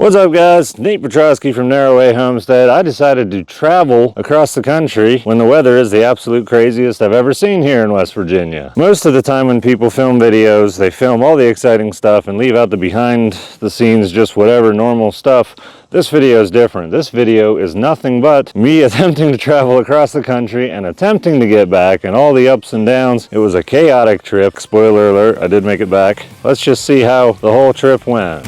What's up, guys? Nate Petrosky from Narrowway Homestead. I decided to travel across the country when the weather is the absolute craziest I've ever seen here in West Virginia. Most of the time when people film videos, they film all the exciting stuff and leave out the behind the scenes, just whatever normal stuff. This video is different. This video is nothing but me attempting to travel across the country and attempting to get back and all the ups and downs. It was a chaotic trip. Spoiler alert, I did make it back. Let's just see how the whole trip went.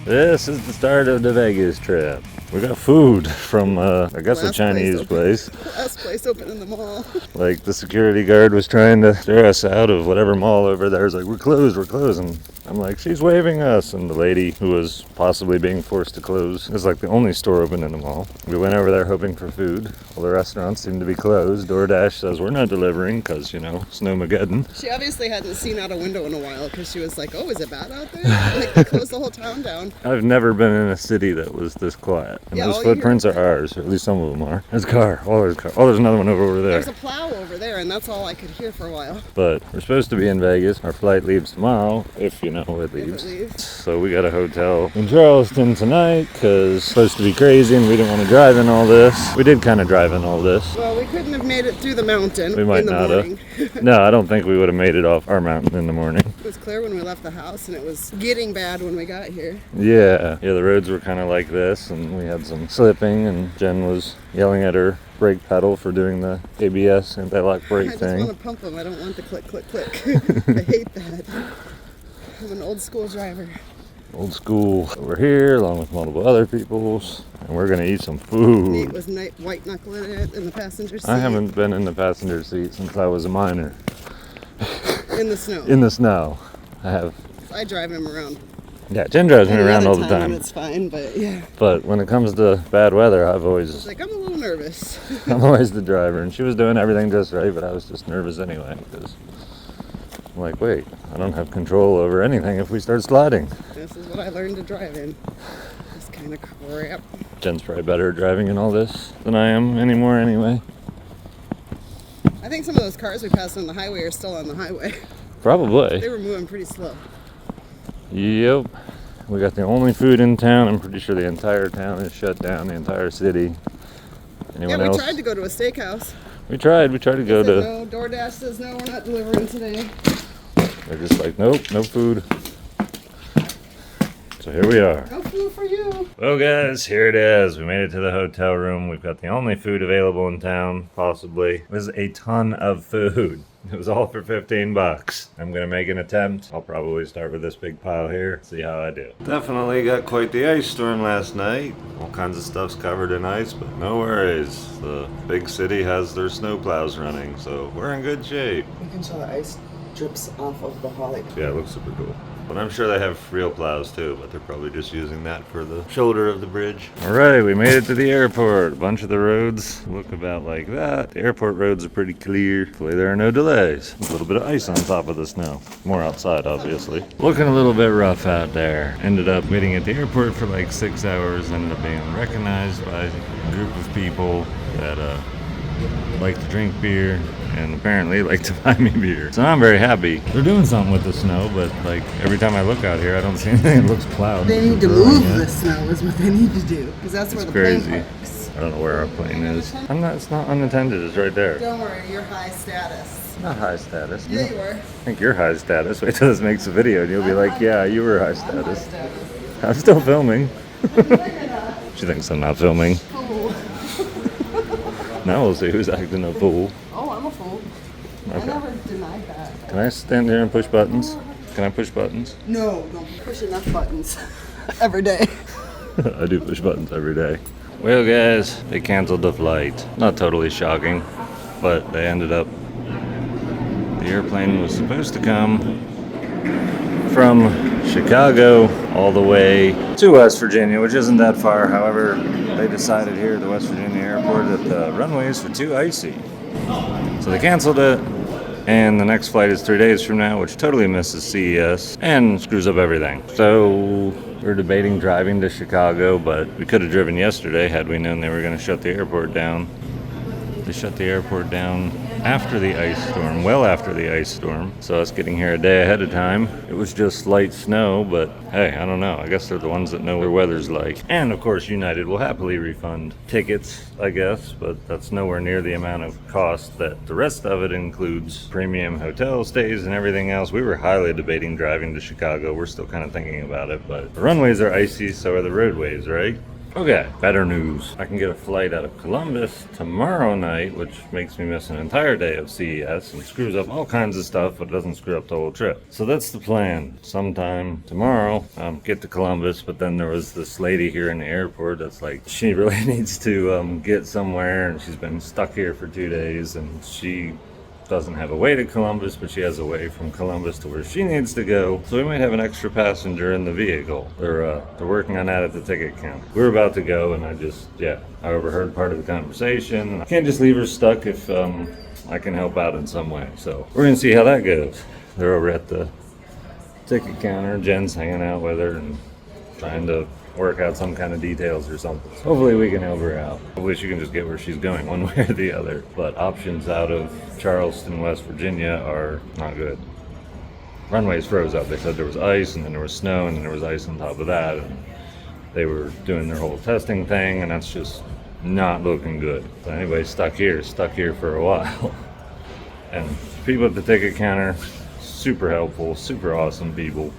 This is the start of the Vegas trip. We got food from, I guess, a Chinese place. Last place open in the mall. Like, the security guard was trying to throw us out of whatever mall over there. It's like, we're closed. And I'm like, she's waving us. And the lady who was possibly being forced to close is like the only store open in the mall. We went over there hoping for food. All the restaurants seem to be closed. DoorDash says we're not delivering because, you know, Snowmageddon. She obviously hadn't seen out a window in a while because she was like, oh, is it bad out there? Like, they closed the whole town down. I've never been in a city that was this quiet. And Yeah, those footprints are ours, or at least some of them are. There's a car. Oh, there's a car. Oh, there's another one over there. There's a plow over there, and that's all I could hear for a while. But we're supposed to be in Vegas. Our flight leaves tomorrow, if you know it leaves. So we got a hotel in Charleston tonight because it's supposed to be crazy and we didn't want to drive in all this. We did kind of drive in all this. Well, we couldn't have made it through the mountain We might in the not morning. have. No, I don't think we would have made it off our mountain in the morning. It was clear when we left the house, and it was getting bad when we got here. Yeah, the roads were kind of like this, and we had some slipping, and Jen was yelling at her brake pedal for doing the ABS anti-lock brake thing. I just want to pump them. I don't want the click, click, click. I hate that. I'm an old school driver. Old school. We're here along with multiple other people's, and we're gonna eat some food. Nate was white knuckling it in the passenger seat. I haven't been in the passenger seat since I was a minor. In the snow. In the snow. I have. I drive him around. Yeah, Jen drives me around all the time. It's fine, but yeah. But when it comes to bad weather, It's like, I'm a little nervous. I'm always the driver, and she was doing everything just right, but I was just nervous anyway, because I'm like, wait, I don't have control over anything if we start sliding. This is what I learned to drive in. This kind of crap. Jen's probably better at driving in all this than I am anymore anyway. I think some of those cars we passed on the highway are still on the highway. Probably. They were moving pretty slow. Yep. We got the only food in town. I'm pretty sure the entire town is shut down, the entire city. Anyone Yeah, we else? tried to go to a steakhouse. We tried to go to... No, DoorDash says no, we're not delivering today. They're just like, nope, no food. So here we are. No food for you. Well, guys, here it is. We made it to the hotel room. We've got the only food available in town, possibly. It was a ton of food. It was all for 15 bucks. I'm gonna make an attempt. I'll probably start with this big pile here, see how I do. Definitely got quite the ice storm last night. All kinds of stuff's covered in ice, but no worries. The big city has their snowplows running, so we're in good shape. You can show the ice drips off of the holly. Yeah, it looks super cool. But I'm sure they have real plows too, but they're probably just using that for the shoulder of the bridge. All right, we made it to the airport. A bunch of the roads look about like that. The airport roads are pretty clear. Hopefully there are no delays. A little bit of ice on top of the snow. More outside, obviously. Looking a little bit rough out there. Ended up waiting at the airport for like 6 hours. Ended up being recognized by a group of people that like to drink beer and apparently like to buy me beer. So I'm very happy. They're doing something with the snow, but like every time I look out here, I don't see anything. It looks plowed. They need to move the snow is what they need to do. Because that's where the crazy. plane parks. I don't know where our plane is. It's not unattended. It's right there. Don't worry, you're high status. Not high status. Yeah, you were. I think you're high status. Wait till this makes a video and you'll be like, yeah, you were high status. I'm still filming. She thinks I'm not filming. Fool. Now we'll see who's acting a fool. Oh, I'm a fool. Okay. I never denied that. Can I stand here and push buttons? Can I push buttons? No, don't push enough buttons every day. I do push buttons every day. Well, guys, they canceled the flight. Not totally shocking, but they ended up... The airplane was supposed to come from Chicago all the way to West Virginia, which isn't that far. However, they decided here at the West Virginia airport that the runways were too icy. So they canceled it. And the next flight is 3 days from now, which totally misses CES and screws up everything. So we're debating driving to Chicago, but we could have driven yesterday had we known they were going to shut the airport down. They shut the airport down after the ice storm, well after the ice storm. So us getting here a day ahead of time. It was just light snow, but hey, I don't know. I guess they're the ones that know what weather's like. And of course, United will happily refund tickets, I guess, but that's nowhere near the amount of cost that the rest of it includes. Premium hotel stays and everything else. We were highly debating driving to Chicago. We're still kind of thinking about it, but the runways are icy, so are the roadways, right? Okay, better news. I can get a flight out of Columbus tomorrow night, which makes me miss an entire day of CES and screws up all kinds of stuff, but doesn't screw up the whole trip. So that's the plan. Sometime tomorrow, get to Columbus, but then there was this lady here in the airport that's like, she really needs to get somewhere, and she's been stuck here for 2 days, and she doesn't have a way to Columbus, but she has a way from Columbus to where she needs to go. So we might have an extra passenger in the vehicle. They're working on that at the ticket counter. We're about to go, and I overheard part of the conversation. I can't just leave her stuck if I can help out in some way. So we're gonna see how that goes. They're over at the ticket counter. Jen's hanging out with her and trying to work out some kind of details or something. Hopefully we can help her out. Hopefully she can just get where she's going one way or the other. But options out of Charleston, West Virginia are not good. Runways froze up. They said there was ice, and then there was snow, and then there was ice on top of that. And they were doing their whole testing thing, and that's just not looking good. But anyway, stuck here for a while. And people at the ticket counter, super helpful, super awesome people,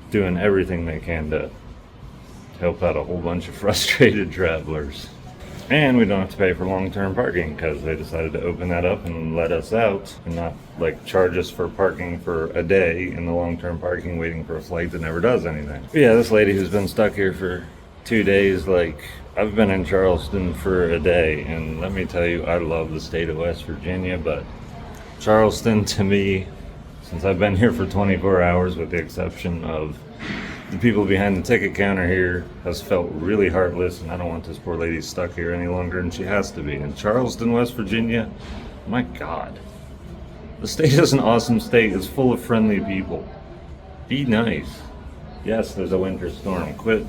doing everything they can to help out a whole bunch of frustrated travelers. And we don't have to pay for long-term parking because they decided to open that up and let us out and not like charge us for parking for a day in the long-term parking waiting for a flight that never does anything. But yeah, this lady who's been stuck here for 2 days, like, I've been in Charleston for a day, and let me tell you, I love the state of West Virginia, but Charleston to me, since I've been here for 24 hours with the exception of the people behind the ticket counter here, has felt really heartless, and I don't want this poor lady stuck here any longer than she has to be. In Charleston, West Virginia, my God. The state is an awesome state. It's full of friendly people. Be nice. Yes, there's a winter storm. Quit.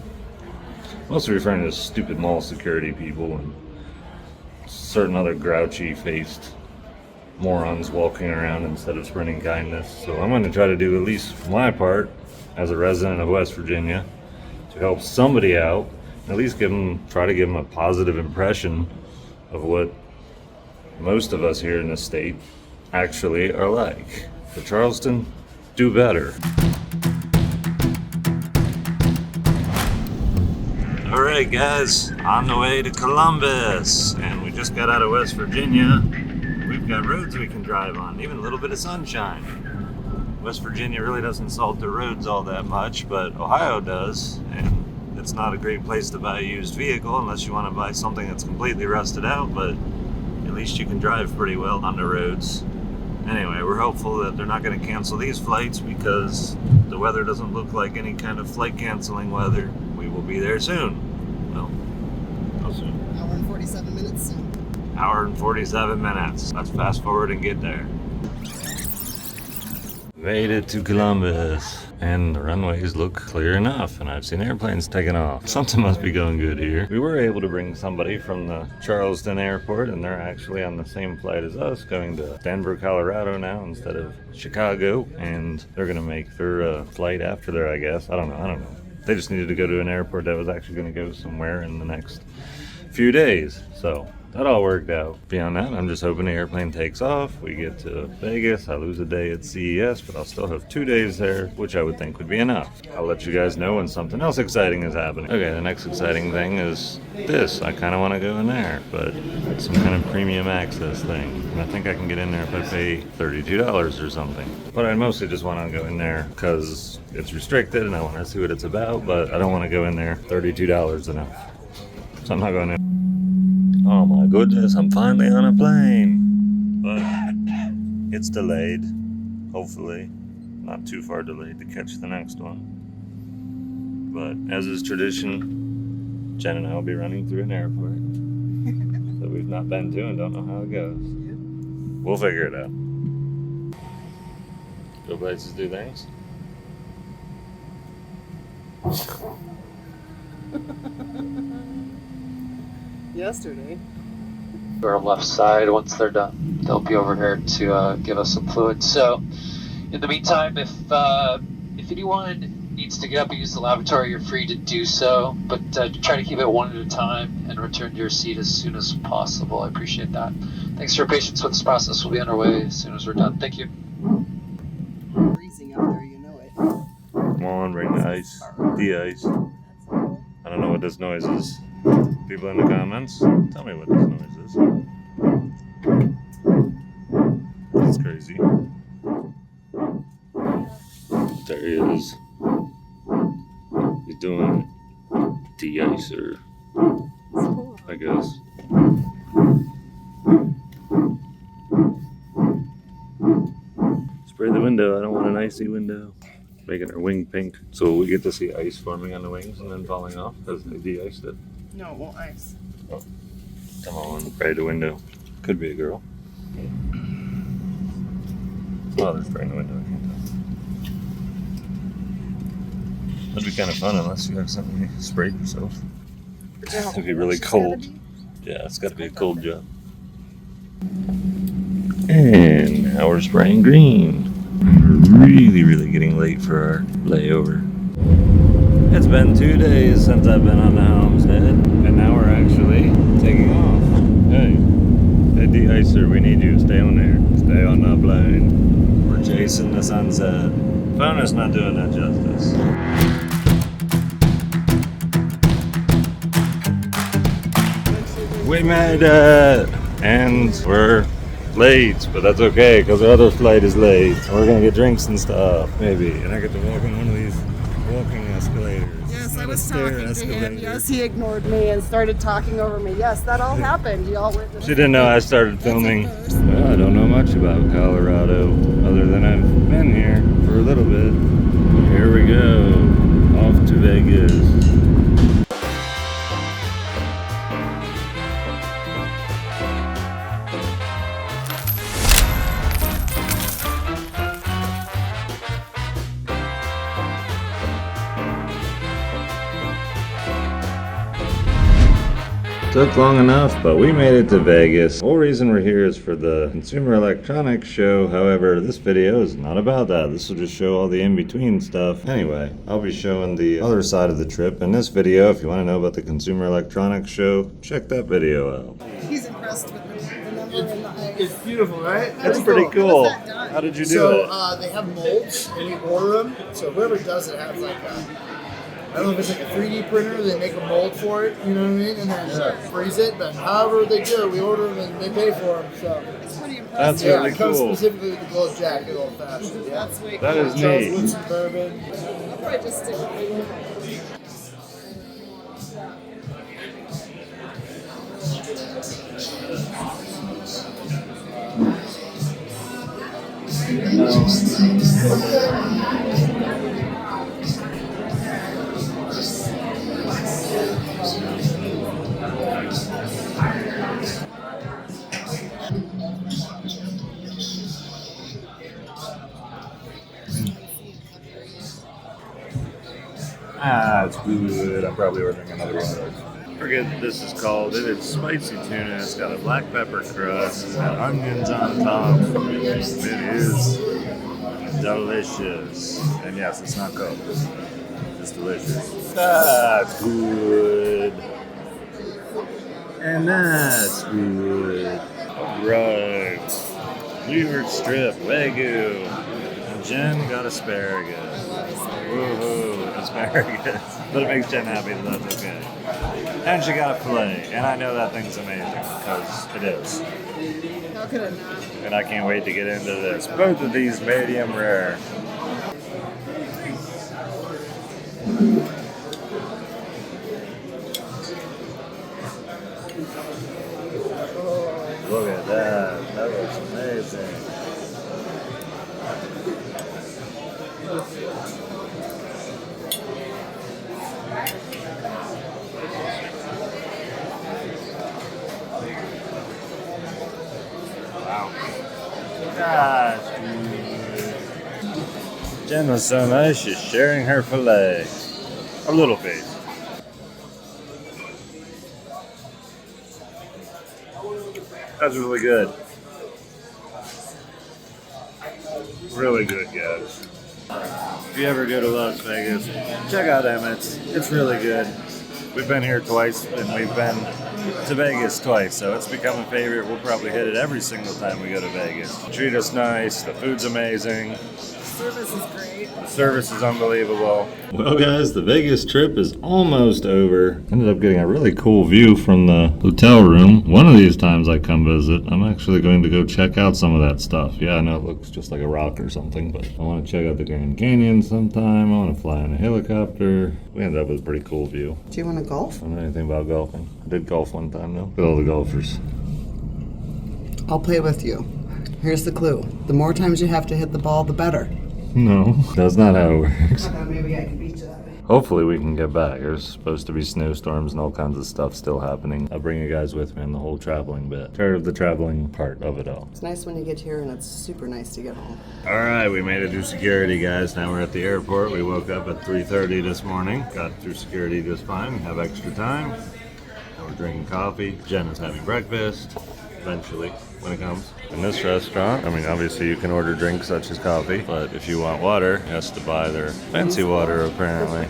I'm also referring to stupid mall security people and certain other grouchy-faced morons walking around instead of spreading kindness. So I'm going to try to do at least my part as a resident of West Virginia to help somebody out, at least try to give them a positive impression of what most of us here in the state actually are like. For Charleston, do better. All right, guys, on the way to Columbus, and we just got out of West Virginia. We've got roads we can drive on, even a little bit of sunshine. West Virginia really doesn't salt the roads all that much, but Ohio does, and it's not a great place to buy a used vehicle unless you want to buy something that's completely rusted out, but at least you can drive pretty well on the roads. Anyway, we're hopeful that they're not going to cancel these flights because the weather doesn't look like any kind of flight canceling weather. We will be there soon. Well, how soon? Hour and 47 minutes soon. Hour and 47 minutes. Let's fast forward and get there. Made it to Columbus, and the runways look clear enough, and I've seen airplanes taking off. Something must be going good here. We were able to bring somebody from the Charleston airport, and they're actually on the same flight as us, going to Denver, Colorado now instead of Chicago, and they're gonna make their flight after there, I guess. I don't know. They just needed to go to an airport that was actually gonna go somewhere in the next few days, so that all worked out. Beyond that, I'm just hoping the airplane takes off. We get to Vegas. I lose a day at CES, but I'll still have 2 days there, which I would think would be enough. I'll let you guys know when something else exciting is happening. Okay, the next exciting thing is this. I kind of want to go in there, but it's some kind of premium access thing. And I think I can get in there if I pay $32 or something. But I mostly just want to go in there because it's restricted and I want to see what it's about, but I don't want to go in there. $32 enough. So I'm not going in. Oh my goodness, I'm finally on a plane. But it's delayed. Hopefully. Not too far delayed to catch the next one. But as is tradition, Jen and I will be running through an airport that we've not been to and don't know how it goes. We'll figure it out. Go places, do things. Yesterday. Our left side, once they're done, they'll be over here to give us some fluid. So, in the meantime, if anyone needs to get up and use the lavatory, you're free to do so, but try to keep it one at a time and return to your seat as soon as possible. I appreciate that. Thanks for your patience with this process. We'll be on our way as soon as we're done. Thank you. Freezing up there, you know it. Come on, bring the ice. The ice. I don't know what this noise is. People in the comments, tell me what this noise is. That's crazy. There he is. He's doing de-icer, I guess. Spray the window. I don't want an icy window. Making our wing pink. So we get to see ice forming on the wings and then falling off because they de-iced it. No, it won't ice. Oh, come on, spray the window. Could be a girl. Oh, they're spraying the window. I can't tell. That'd be kind of fun unless you accidentally sprayed yourself. It'd be really cold. Yeah, it's got to be a cold job. And now we're spraying green. We're really getting late for our layover. It's been 2 days since I've been on the homestead, and now we're actually taking off. Hey, de-icer, we need you. Stay on there. Stay on the plane. We're chasing the sunset. Phone is not doing that justice. We made it! And we're late, but that's okay because our other flight is late. We're gonna get drinks and stuff, maybe. And I get to walk on one of these walking escalators. Yes, I was talking to him. Yes, he ignored me and started talking over me. Yes, that all happened. You all witnessed. She didn't know I started filming. Well, I don't know much about Colorado other than I've been here for a little bit. Here we go, off to Vegas. Took long enough, but we made it to Vegas. The whole reason we're here is for the Consumer Electronics Show. However, this video is not about that. This will just show all the in-between stuff. Anyway, I'll be showing the other side of the trip in this video. If you want to know about the Consumer Electronics Show, check that video out. He's impressed with the number and the height. It's beautiful, right? That's pretty cool. How was that done? How did you do So it? they have molds, and we order them. So whoever does it has like I don't know if it's like a 3D printer. They make a mold for it, you know what I mean, and then freeze it. But however they do it, we order them and they pay for them. So It's pretty impressive. That's yeah, really it comes cool. specifically with the gold jacket, old fashioned. Yeah. That's way That cool. is Charles neat. Woodson bourbon. I'll probably just stick with you. Ah, it's good. I'm probably ordering another one. Forget what this is called. It is spicy tuna. It's got a black pepper crust. It's got onions on top. It is delicious. And yes, it's not cooked. It's delicious. That's good. And that's good. Right. Leeward strip, Wagyu. And Jen got asparagus. Woohoo, asparagus. But it makes Jen happy, so that's okay. And she got a filet, and I know that thing's amazing, because it is. How could it not? And I can't wait to get into this. Both of these medium rare. Look at that. That looks amazing. Wow. That's good. Jen was so nice, she's sharing her filet. A little piece. That's really good. Really good, guys. If you ever go to Las Vegas, check out Emmett's. It's really good. We've been here twice, and we've been to Vegas twice, so it's become a favorite. We'll probably hit it every single time we go to Vegas. Treat us nice. The food's amazing. Service is great. The service is unbelievable. Well, guys, the Vegas trip is almost over. Ended up getting a really cool view from the hotel room. One of these times I come visit, I'm actually going to go check out some of that stuff. Yeah, I know it looks just like a rock or something, but I want to check out the Grand Canyon sometime. I want to fly in a helicopter. We ended up with a pretty cool view. Do you want to golf? I don't know anything about golfing. I did golf one time, though, with all the golfers. I'll play with you. Here's the clue. The more times you have to hit the ball, the better. No, that's not how it works. I thought maybe I could beat you that way. Hopefully we can get back. There's supposed to be snowstorms and all kinds of stuff still happening. I'll bring you guys with me on the whole traveling bit. Part of the traveling part of it all. It's nice when you get here, and it's super nice to get home. All right, we made it through security, guys. Now we're at the airport. We woke up at 3:30 this morning. Got through security just fine. Have extra time. Now we're drinking coffee. Jen is having breakfast. Eventually, when it comes. In this restaurant, I mean, obviously you can order drinks such as coffee, but if you want water, you have to buy their fancy water, apparently.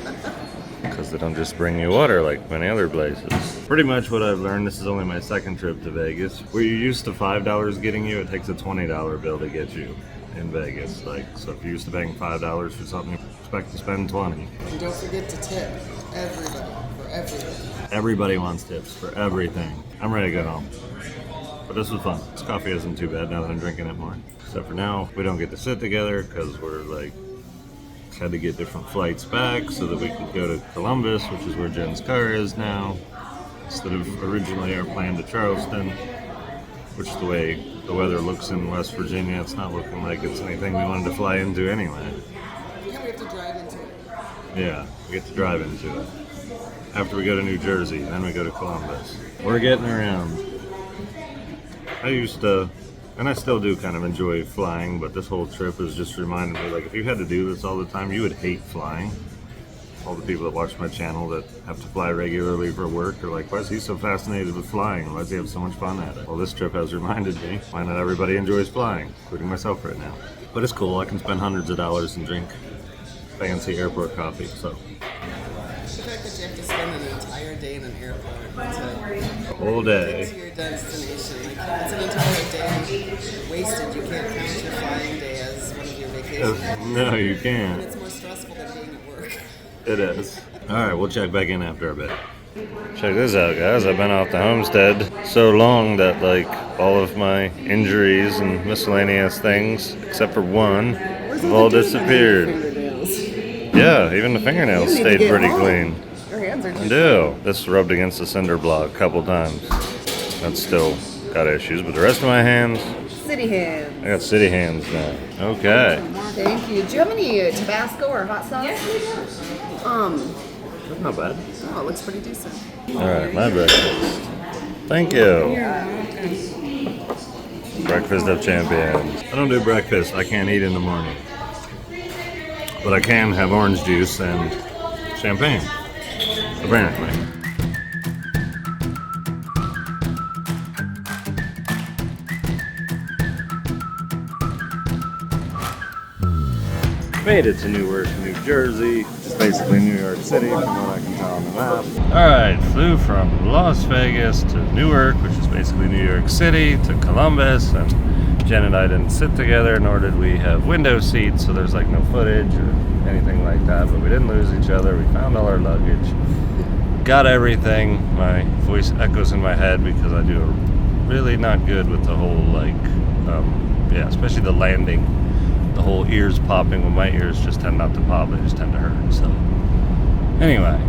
Because they don't just bring you water like many other places. Pretty much what I've learned, this is only my second trip to Vegas. Where you're used to $5 getting you, it takes a $20 bill to get you in Vegas. Like, so if you're used to paying $5 for something, you expect to spend 20. And don't forget to tip everybody for everything. Everybody wants tips for everything. I'm ready to go home. But this was fun. This coffee isn't too bad now that I'm drinking it more. Except for now, we don't get to sit together because we're like, had to get different flights back so that we could go to Columbus, which is where Jen's car is now, instead of originally our plan to Charleston, which is the way the weather looks in West Virginia. It's not looking like it's anything we wanted to fly into anyway. Yeah, we have to drive into it. Yeah, we get to drive into it. After we go to New Jersey, then we go to Columbus. We're getting around. I used to, and I still do kind of enjoy flying, but this whole trip has just reminded me, like, if you had to do this all the time, you would hate flying. All the people that watch my channel that have to fly regularly for work are like, why is he so fascinated with flying? Why does he have so much fun at it? Well, this trip has reminded me why not everybody enjoys flying, including myself right now. But it's cool. I can spend hundreds of dollars and drink fancy airport coffee, so. The fact that you have to spend an entire day in an airport to Whole day. get to your destination, like it's an entire day wasted. You can't count your flying day as one of your vacations. No, you And can't. it's more stressful than being at work. It is. All right, we'll check back in after a bit. Check this out, guys. I've been off the homestead so long that, like, all of my injuries and miscellaneous things, except for one, have all disappeared. Yeah, even the fingernails You need to stayed get pretty home. clean. Your hands are I just do. This rubbed against the cinder block a couple times. That's still got issues, but the rest of my hands, city hands. I got city hands now. Okay. Thank you. Do you have any Tabasco or hot sauce? That's not bad. Oh, it looks pretty decent. All right, my breakfast. Thank you. Breakfast of champions. I don't do breakfast. I can't eat in the morning. But I can have orange juice and champagne, apparently. Made it to Newark, New Jersey. It's basically New York City from what I can tell on the map. Alright, flew from Las Vegas to Newark, which is basically New York City, to Columbus, and Jen and I didn't sit together, nor did we have window seats, so there's like no footage or anything like that, but we didn't lose each other. We found all our luggage, got everything. My voice echoes in my head because I do really not good with the whole, like, especially the landing. The whole ears popping, when my ears just tend not to pop, they just tend to hurt. So anyway,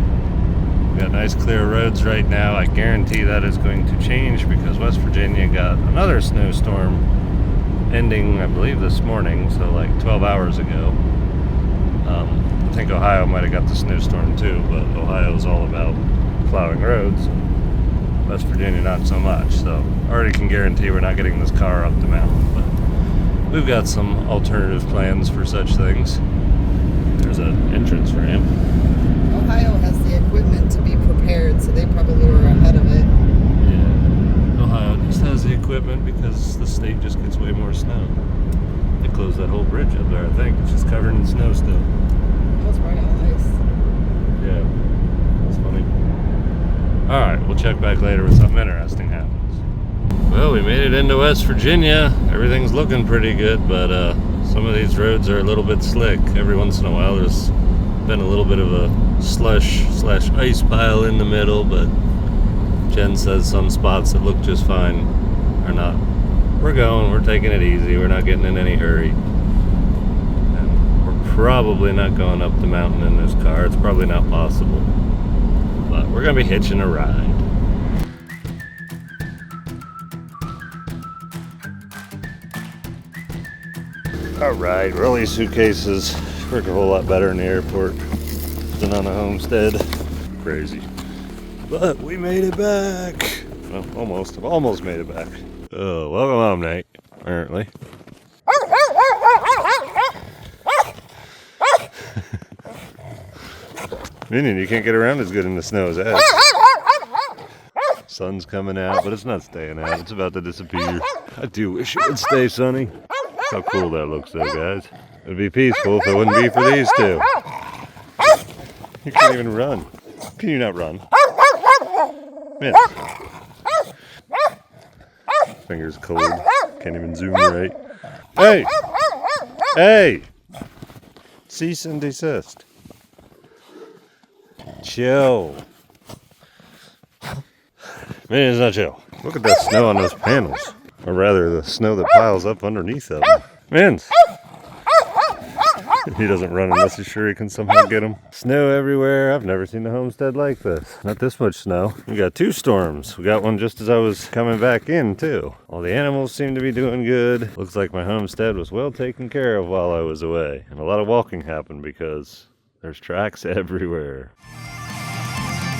we got nice clear roads right now. I guarantee that is going to change because West Virginia got another snowstorm ending, I believe, this morning, so like 12 hours ago. I think Ohio might have got the snowstorm too, but Ohio's all about plowing roads. West Virginia not so much, so I already can guarantee we're not getting this car up the mountain, but we've got some alternative plans for such things. Alright, we'll check back later when something interesting happens. Well, we made it into West Virginia. Everything's looking pretty good, but some of these roads are a little bit slick. Every once in a while there's been a little bit of a slush/ice pile in the middle, but Jen says some spots that look just fine are not. We're taking it easy. We're not getting in any hurry. And we're probably not going up the mountain in this car. It's probably not possible. But we're gonna be hitching a ride. Alright, well, these suitcases work a whole lot better in the airport than on a homestead. Crazy. But we made it back. Well, almost. I've almost made it back. Oh, welcome home, Nate. Apparently. Minion, you can't get around as good in the snow as that. Sun's coming out, but it's not staying out. It's about to disappear. I do wish it would stay sunny. How cool that looks though, guys. It'd be peaceful if it wouldn't be for these two. You can't even run. Can you not run? Man. Fingers cold. Can't even zoom right. Hey! Hey! Cease and desist. Chill. Man, it's not chill. Look at that snow on those panels. Or rather, the snow that piles up underneath them. Mins! He doesn't run unless he's sure he can somehow get him. Snow everywhere. I've never seen a homestead like this. Not this much snow. We got 2 storms. We got one just as I was coming back in, too. All the animals seem to be doing good. Looks like my homestead was well taken care of while I was away. And a lot of walking happened because there's tracks everywhere.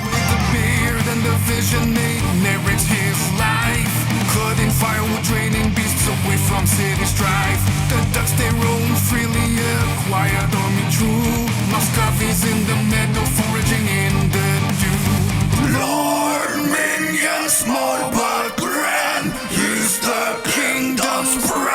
With the beard and the vision, he narrates his life. Cutting firewood, draining beasts away from city strife. The ducks they roam freely, a quiet army true. Muscovies in the meadow, foraging in the dew. Lord, minion, small but grand, he's the kingdom's friend.